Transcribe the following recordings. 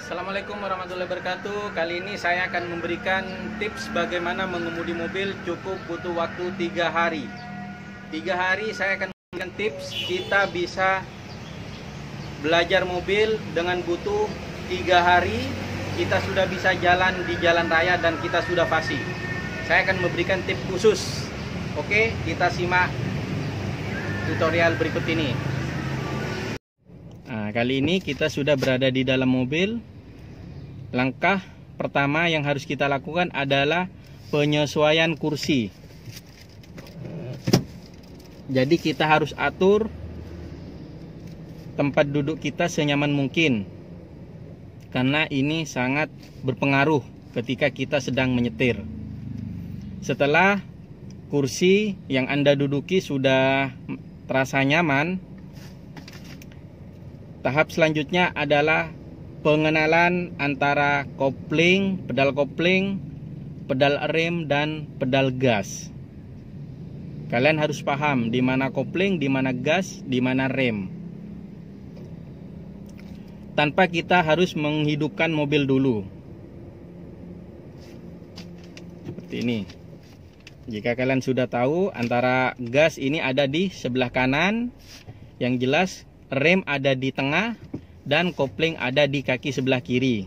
Assalamualaikum warahmatullahi wabarakatuh. Kali ini saya akan memberikan tips bagaimana mengemudi mobil cukup butuh waktu 3 hari. 3 hari saya akan memberikan tips kita bisa belajar mobil dengan butuh 3 hari. Kita sudah bisa jalan di jalan raya dan kita sudah fasih. Saya akan memberikan tips khusus. Oke, kita simak tutorial berikut ini. Nah, kali ini kita sudah berada di dalam mobil. Langkah pertama yang harus kita lakukan adalah penyesuaian kursi. Jadi kita harus atur tempat duduk kita senyaman mungkin, karena ini sangat berpengaruh ketika kita sedang menyetir. Setelah kursi yang Anda duduki sudah terasa nyaman, tahap selanjutnya adalah pengenalan antara kopling, pedal rem, dan pedal gas. Kalian harus paham di mana kopling, di mana gas, di mana rem. Tanpa kita harus menghidupkan mobil dulu. Seperti ini. Jika kalian sudah tahu, antara gas ini ada di sebelah kanan, yang jelas rem ada di tengah, dan kopling ada di kaki sebelah kiri.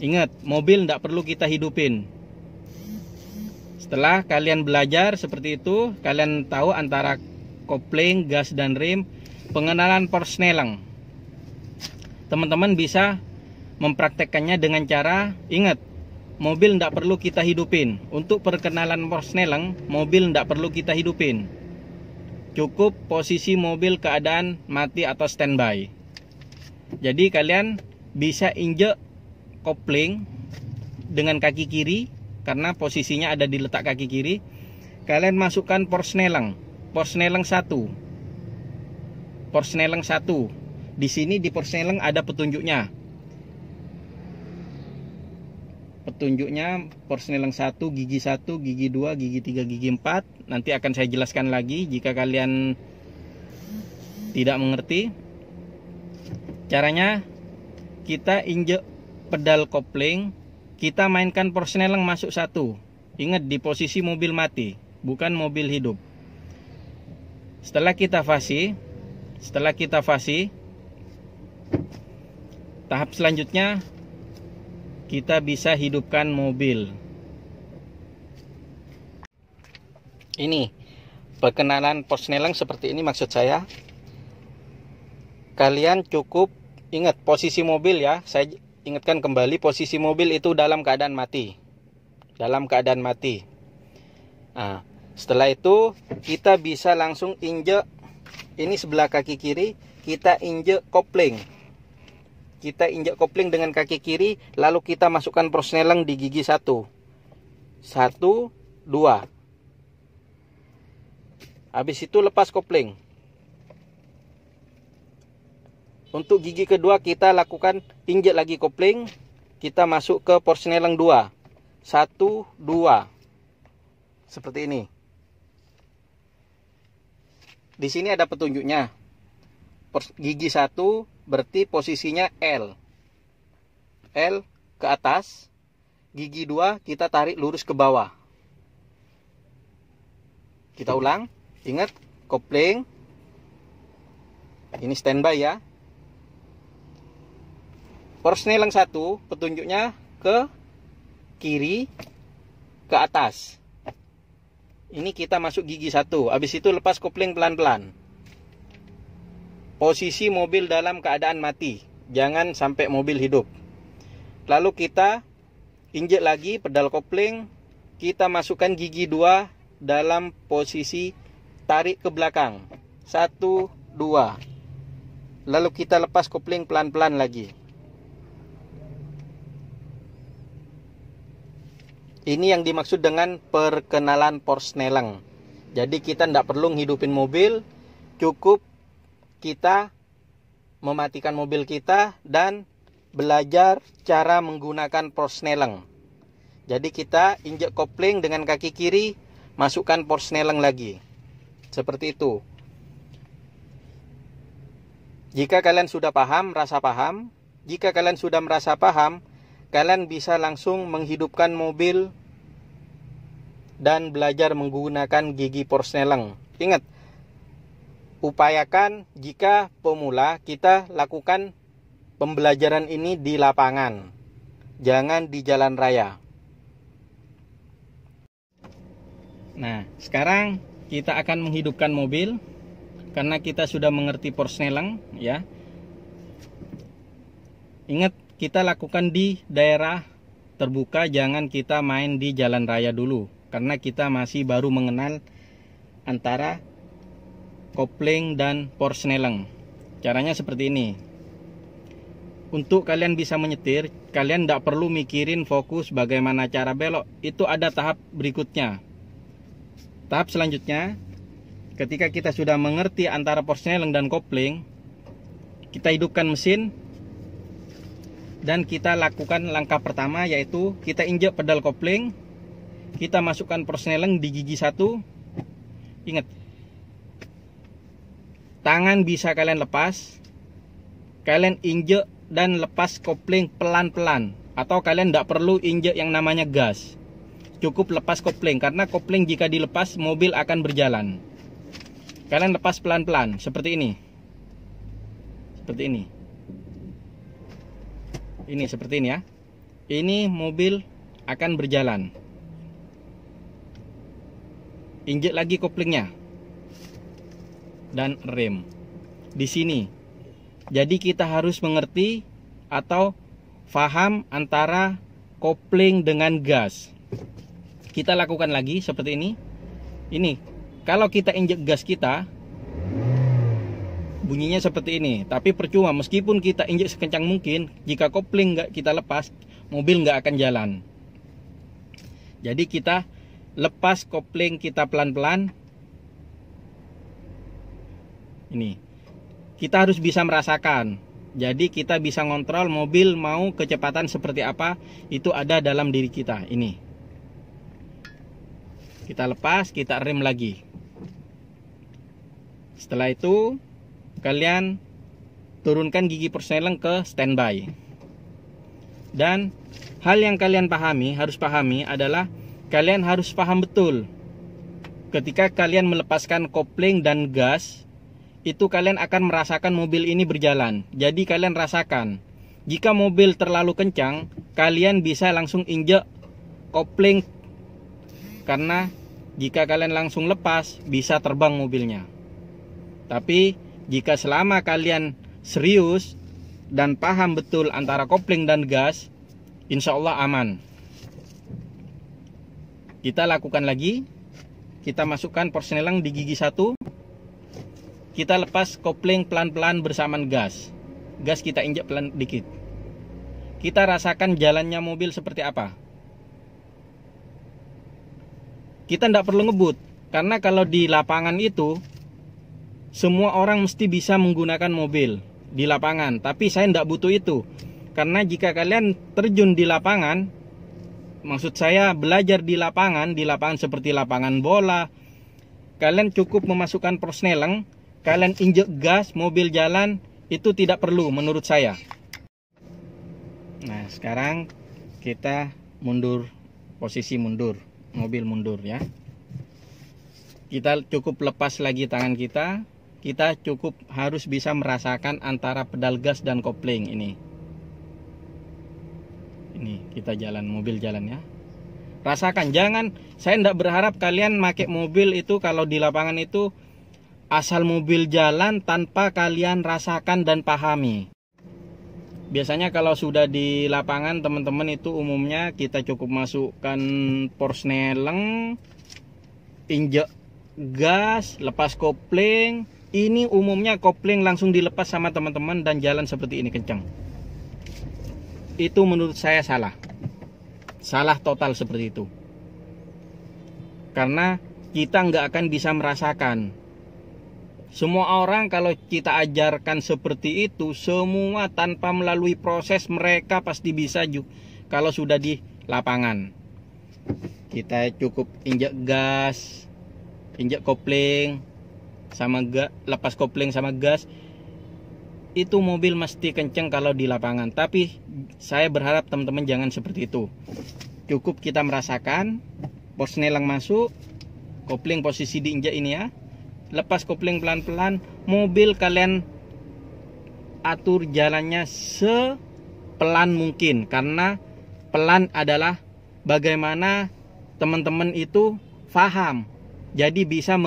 Ingat, mobil tidak perlu kita hidupin. Setelah kalian belajar seperti itu, kalian tahu antara kopling, gas, dan rem, pengenalan persneling. Teman-teman bisa mempraktekkannya dengan cara, ingat, mobil tidak perlu kita hidupin. Untuk perkenalan persneling, mobil tidak perlu kita hidupin. Cukup posisi mobil keadaan mati atau standby. Jadi kalian bisa injek kopling dengan kaki kiri, karena posisinya ada di letak kaki kiri. Kalian masukkan persneling 1. Persneling 1. Di sini di persneling ada petunjuknya. Petunjuknya persneling 1, gigi 1, gigi 2, gigi 3, gigi 4. Nanti akan saya jelaskan lagi jika kalian tidak mengerti. Caranya, kita injek pedal kopling, kita mainkan persneling masuk 1. Ingat, di posisi mobil mati, bukan mobil hidup. Setelah kita fasih, tahap selanjutnya kita bisa hidupkan mobil. Ini perkenalan persneling seperti ini maksud saya. Kalian cukup ingat posisi mobil ya. Saya ingatkan kembali, posisi mobil itu dalam keadaan mati. Nah, setelah itu kita bisa langsung injek, ini sebelah kaki kiri, kita injek kopling. Kita injek kopling dengan kaki kiri, lalu kita masukkan persneling di gigi 1. 1, 2. Habis itu lepas kopling. Untuk gigi kedua kita lakukan injek lagi kopling, kita masuk ke persneling 2. 1, 2. Seperti ini. Di sini ada petunjuknya. Gigi 1 berarti posisinya L. L ke atas. Gigi 2 kita tarik lurus ke bawah. Kita ulang. Ingat, kopling. Ini standby ya. Persneling 1 petunjuknya ke kiri, ke atas. Ini kita masuk gigi 1. Habis itu lepas kopling pelan-pelan. Posisi mobil dalam keadaan mati, jangan sampai mobil hidup. Lalu kita injek lagi pedal kopling, kita masukkan gigi 2 dalam posisi tarik ke belakang. 1, 2. Lalu kita lepas kopling pelan-pelan lagi. Ini yang dimaksud dengan perkenalan persneling. Jadi kita tidak perlu menghidupin mobil, cukup kita mematikan mobil kita dan belajar cara menggunakan persneling. Jadi kita injek kopling dengan kaki kiri, masukkan persneling lagi. Seperti itu. Jika kalian sudah paham, rasa paham, jika kalian sudah merasa paham, kalian bisa langsung menghidupkan mobil dan belajar menggunakan gigi Forsnelling. Ingat, upayakan jika pemula kita lakukan pembelajaran ini di lapangan, jangan di jalan raya. Nah, sekarang kita akan menghidupkan mobil karena kita sudah mengerti Forsnelling ya. Ingat, kita lakukan di daerah terbuka, jangan kita main di jalan raya dulu karena kita masih baru mengenal antara kopling dan Forsnelling. Caranya seperti ini. Untuk kalian bisa menyetir, kalian tidak perlu mikirin fokus bagaimana cara belok. Itu ada tahap berikutnya. Tahap selanjutnya, ketika kita sudah mengerti antara Forsnelling dan kopling, kita hidupkan mesin dan kita lakukan langkah pertama, yaitu kita injek pedal kopling, kita masukkan Forsnelling di gigi 1. Ingat, tangan bisa kalian lepas, kalian injek dan lepas kopling pelan-pelan, atau kalian tidak perlu injek yang namanya gas, cukup lepas kopling, karena kopling jika dilepas mobil akan berjalan. Kalian lepas pelan-pelan seperti ini, seperti ini, seperti ini ya. Ini mobil akan berjalan. Injek lagi koplingnya dan rem di sini. Jadi kita harus mengerti atau paham antara kopling dengan gas. Kita lakukan lagi seperti ini. Ini kalau kita injek gas kita, bunyinya seperti ini. Tapi percuma, meskipun kita injek sekencang mungkin, jika kopling nggak kita lepas, mobil nggak akan jalan. Jadi kita lepas kopling kita pelan-pelan. Ini kita harus bisa merasakan. Jadi kita bisa ngontrol mobil mau kecepatan seperti apa, itu ada dalam diri kita. Ini kita lepas, kita rem lagi. Setelah itu kalian turunkan gigi Forsnelling ke standby. Dan hal yang kalian harus pahami adalah kalian harus paham betul ketika kalian melepaskan kopling dan gas, itu kalian akan merasakan mobil ini berjalan. Jadi kalian rasakan, jika mobil terlalu kencang, kalian bisa langsung injek kopling, karena jika kalian langsung lepas, bisa terbang mobilnya. Tapi jika selama kalian serius dan paham betul antara kopling dan gas, insya Allah aman. Kita lakukan lagi. Kita masukkan Forsnelling di gigi 1. Kita lepas kopling pelan-pelan bersamaan gas. Gas kita injek pelan dikit. Kita rasakan jalannya mobil seperti apa. Kita tidak perlu ngebut, karena kalau di lapangan itu semua orang mesti bisa menggunakan mobil di lapangan. Tapi saya tidak butuh itu, karena jika kalian terjun di lapangan, maksud saya belajar di lapangan seperti lapangan bola, kalian cukup memasukkan Forsnelling, kalian injek gas, mobil jalan, itu tidak perlu menurut saya. Nah, sekarang kita mundur, posisi mundur, mobil mundur ya. Kita cukup lepas lagi tangan kita. Kita cukup harus bisa merasakan antara pedal gas dan kopling ini. Ini kita jalan, mobil jalan ya. Rasakan, jangan, saya tidak berharap kalian pakai mobil itu kalau di lapangan itu asal mobil jalan tanpa kalian rasakan dan pahami. Biasanya kalau sudah di lapangan teman-teman itu umumnya kita cukup masukkan Forsnelling, injek gas, lepas kopling. Ini umumnya kopling langsung dilepas sama teman-teman dan jalan seperti ini kencang. Itu menurut saya salah total seperti itu, karena kita nggak akan bisa merasakan. Semua orang kalau kita ajarkan seperti itu, semua tanpa melalui proses, mereka pasti bisa kalau sudah di lapangan. Kita cukup injek gas, injek kopling sama gas, lepas kopling sama gas. itu mobil mesti kenceng kalau di lapangan. Tapi saya berharap teman-teman jangan seperti itu. Cukup kita merasakan porsnelang masuk, kopling posisi diinjak ini ya. Lepas kopling pelan-pelan, mobil kalian atur jalannya sepelan mungkin. Karena pelan adalah bagaimana teman-teman itu paham. Jadi bisa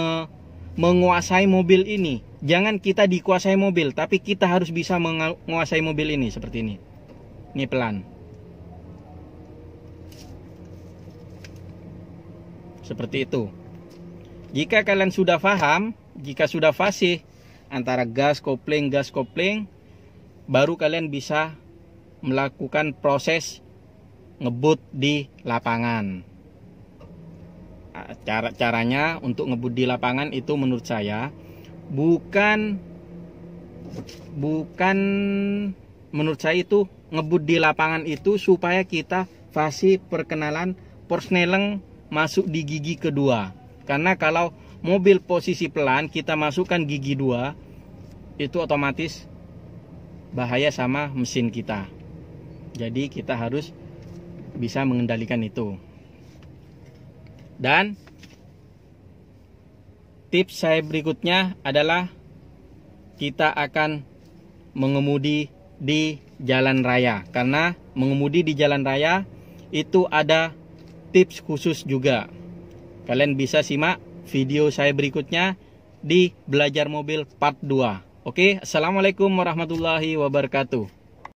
menguasai mobil ini. Jangan kita dikuasai mobil, tapi kita harus bisa menguasai mobil ini seperti ini. Ini pelan. Seperti itu. Jika kalian sudah paham, jika sudah fasih antara gas kopling, baru kalian bisa melakukan proses ngebut di lapangan. Caranya untuk ngebut di lapangan itu menurut saya bukan menurut saya itu ngebut di lapangan itu supaya kita fasih perkenalan porsneleng masuk di gigi kedua. Karena kalau mobil posisi pelan kita masukkan gigi 2, itu otomatis bahaya sama mesin kita. Jadi kita harus bisa mengendalikan itu. Dan tips saya berikutnya adalah kita akan mengemudi di jalan raya. Karena mengemudi di jalan raya itu ada tips khusus juga. Kalian bisa simak video saya berikutnya di Belajar Mobil Part 2. Oke, assalamualaikum warahmatullahi wabarakatuh.